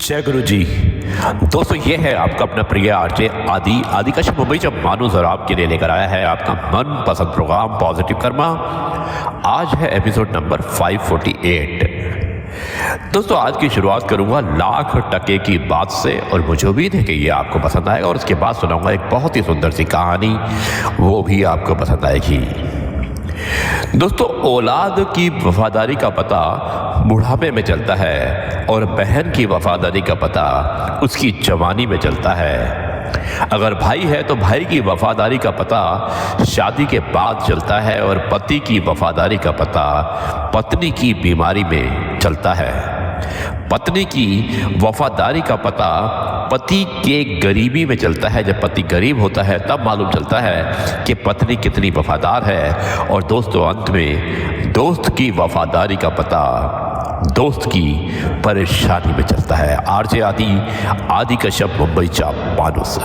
जय गुरु जी। दोस्तों ये है आपका अपना प्रिय आरजे आदि कश्यप मुंबई से मानुस और आपके लिए लेकर आया है आपका मन पसंद प्रोग्राम पॉजिटिव कर्मा। आज है एपिसोड नंबर 548। दोस्तों आज की शुरुआत करूंगा लाख टके की बात से और मुझे उम्मीद है कि ये आपको पसंद आएगा और उसके बाद सुनाऊंगा एक बहुत ही सुंदर सी कहानी, वो भी आपको पसंद आएगी। दोस्तों औलाद की वफादारी का पता बुढ़ापे में चलता है और बहन की वफादारी का पता उसकी जवानी में चलता है। अगर भाई है तो भाई की वफादारी का पता शादी के बाद चलता है और पति की वफादारी का पता पत्नी की बीमारी में चलता है। पत्नी की वफादारी का पता पति के गरीबी में चलता है। जब पति गरीब होता है तब मालूम चलता है कि पत्नी कितनी वफादार है। और दोस्तों अंत में दोस्त की वफादारी का पता दोस्त की परेशानी में चलता है। आरजे आदि कश्यप मुंबई चा मानुस।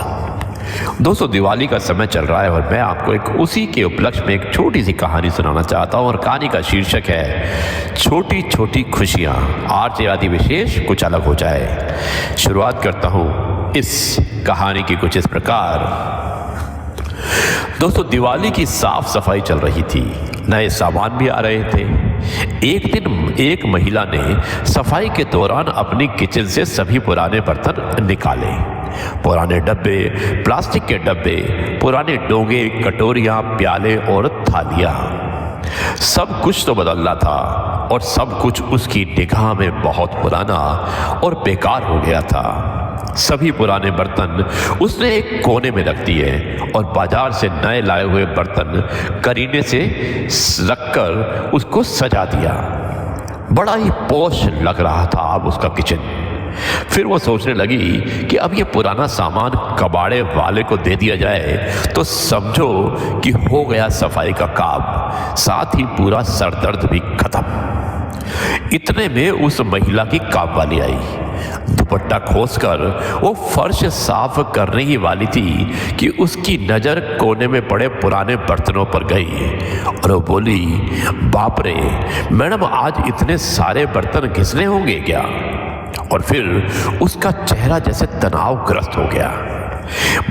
दोस्तों दिवाली का समय चल रहा है और मैं आपको एक उसी के उपलक्ष्य में एक छोटी सी कहानी सुनाना चाहता हूँ और कहानी का शीर्षक है छोटी छोटी खुशियाँ। आरजे आदि विशेष कुछ अलग हो जाए। शुरुआत करता हूँ इस कहानी की कुछ इस प्रकार। दोस्तों दिवाली की साफ सफाई चल रही थी, नए सामान भी आ रहे थे। एक दिन एक महिला ने सफाई के दौरान अपनी किचन से सभी पुराने बर्तन निकाले। पुराने डब्बे, प्लास्टिक के डब्बे, पुराने डोंगे, कटोरियां, प्याले और थालियां, सब कुछ तो बदलना था और सब कुछ उसकी निगाह में बहुत पुराना और बेकार हो गया था। सभी पुराने बर्तन उसने एक कोने में रख दिए और बाजार से नए लाए हुए बर्तन करीने से रखकर उसको सजा दिया। बड़ा ही पौश लग रहा था अब उसका किचन। फिर वो सोचने लगी कि अब ये पुराना सामान कबाड़े वाले को दे दिया जाए तो समझो कि हो गया सफाई का काम, साथ ही पूरा सरदर्द भी खत्म। इतने में उस महिला की काम वाली आई। दुपट्टा खोसकर वो फर्श साफ करने ही वाली थी कि उसकी नजर कोने में पड़े पुराने बर्तनों पर गई और वो बोली, बाप रे मैडम आज इतने सारे बर्तन घिसने होंगे क्या? और फिर उसका चेहरा जैसे तनावग्रस्त हो गया।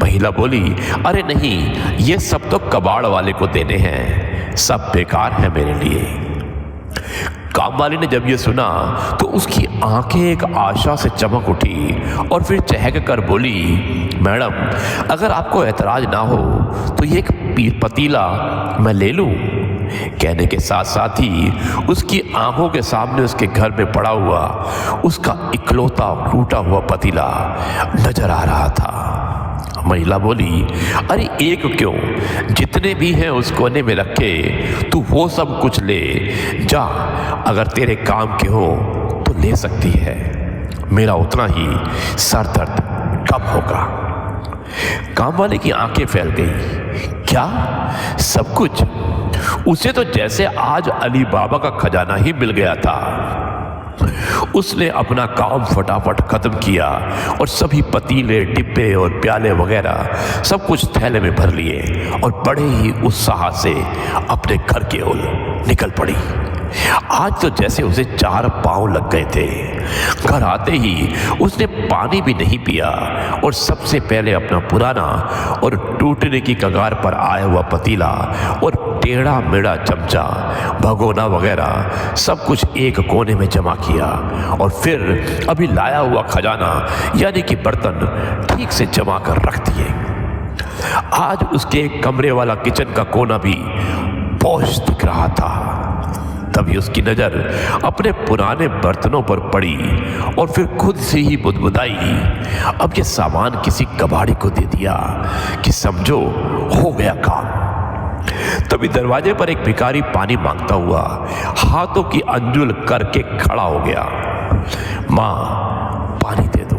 महिला बोली, अरे नहीं, ये सब तो कबाड़ वाले को देने हैं, सब बेकार है मेरे लिए। काम वाली ने जब ये सुना तो उसकी आंखें एक आशा से चमक उठी और फिर चहक कर बोली, मैडम अगर आपको एतराज ना हो तो ये एक पतीला मैं ले लूं? कहने के साथ साथ ही उसकी आंखों के सामने उसके घर में पड़ा हुआ उसका इकलौता टूटा हुआ पतीला नजर आ रहा था। महिला बोली, अरे एक क्यों, जितने भी हैं उस कोने में रखे, तू वो सब कुछ ले जा, अगर तेरे काम के हो तो ले सकती है, मेरा उतना ही सर दर्द कम होगा। काम वाले की आंखें फैल गई। क्या सब कुछ? उसे तो जैसे आज अली बाबा का खजाना ही मिल गया था। उसने अपना काम फटाफट खत्म किया और सभी पतीले, डिब्बे और प्याले वगैरह सब कुछ थैले में भर लिए और बड़े ही उत्साह से अपने घर की ओर निकल पड़ी। आज तो जैसे उसे 4 पांव लग गए थे। घर आते ही उसने पानी भी नहीं पिया और सबसे पहले अपना पुराना और टूटने की कगार पर आया हुआ पतीला और टेढ़ा मेढ़ा चमचा, भगोना वगैरह सब कुछ एक कोने में जमा किया और फिर अभी लाया हुआ खजाना यानी कि बर्तन ठीक से जमा कर रख दिए। आज उसके कमरे वाला किचन का कोना भी पौष दिख रहा था। तभी उसकी नजर अपने पुराने बर्तनों पर पड़ी और फिर खुद से ही बुदबुदाई, अब ये सामान किसी कबाड़ी को दे दिया कि समझो हो गया काम। तभी दरवाजे पर एक भिखारी पानी मांगता हुआ हाथों की अंजुल करके खड़ा हो गया। माँ पानी दे दो।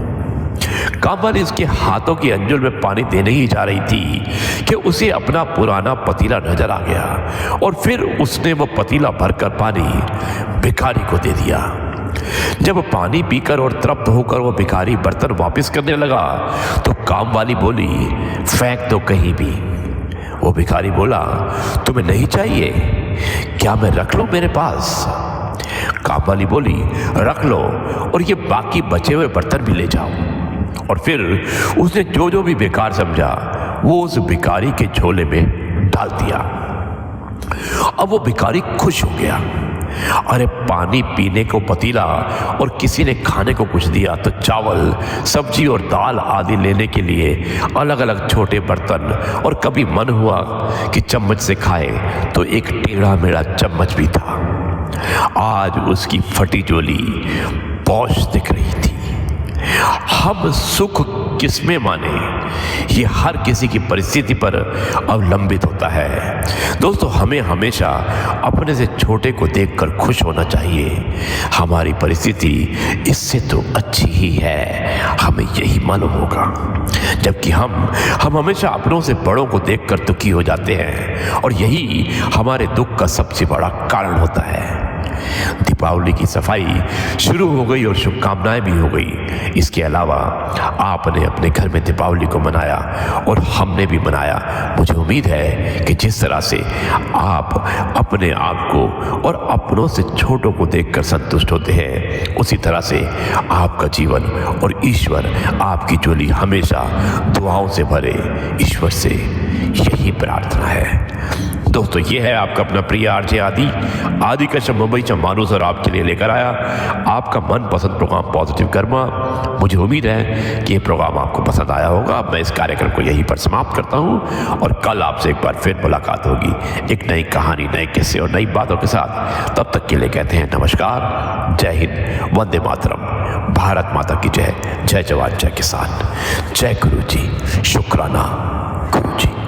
काम वाली उसके हाथों की अंजुल में पानी देने ही जा रही थी कि उसे अपना पुराना पतीला नजर आ गया और फिर उसने वो पतीला भरकर पानी भिखारी को दे दिया। जब पानी पीकर और तृप्त होकर वो भिखारी बर्तन वापस करने लगा तो काम वाली बोली, फेंक दो कहीं भी। वो भिखारी बोला, तुम्हें नहीं चाहिए क्या? मैं रख लूं मेरे पास? कामवाली बोली, रख लो और ये बाकी बचे हुए बर्तन भी ले जाओ। और फिर उसने जो जो भी बेकार समझा वो उस भिखारी के झोले में डाल दिया। अब वो भिखारी खुश हो गया। अरे पानी पीने को पतीला और किसी ने खाने को कुछ दिया तो चावल, सब्जी और दाल आदि लेने के लिए अलग अलग छोटे बर्तन, और कभी मन हुआ कि चम्मच से खाए तो एक टेढ़ा मेढ़ा चम्मच भी था। आज उसकी फटी झोली पौष दिख रही थी। हम सुख किसमें माने, ये हर किसी की परिस्थिति पर अवलंबित होता है। दोस्तों, हमें हमेशा अपने से छोटे को देखकर खुश होना चाहिए। हमारी परिस्थिति इससे तो अच्छी ही है, हमें यही मालूम होगा। जबकि हम हमेशा अपनों से बड़ों को देखकर दुखी हो जाते हैं, और यही हमारे दुख का सबसे बड़ा कारण होता है। दीपावली की सफाई शुरू हो गई और शुभकामनाएं भी हो गई। इसके अलावा आपने अपने घर में दीपावली को मनाया और हमने भी मनाया। मुझे उम्मीद है कि जिस तरह से आप अपने आप को और अपनों से छोटों को देखकर संतुष्ट होते हैं, उसी तरह से आपका जीवन और ईश्वर आपकी झोली हमेशा दुआओं से भरे। ईश्वर से यही प्रार्थना है। दोस्तों, ये है आपका अपना प्रिय आरजे आदि का मुंबई से मानुस और आपके लिए लेकर आया आपका मनपसंद प्रोग्राम पॉजिटिव कर्मा। मुझे उम्मीद है कि ये प्रोग्राम आपको पसंद आया होगा। मैं इस कार्यक्रम को यहीं पर समाप्त करता हूँ और कल आपसे एक बार फिर मुलाकात होगी एक नई कहानी, नए किस्से और नई बातों के साथ। तब तक के लिए कहते हैं नमस्कार, जय हिंद, वंदे मातरम, भारत माता की जय, जय जवान जय किसान, जय गुरु जी, शुक्राना गुरु जी।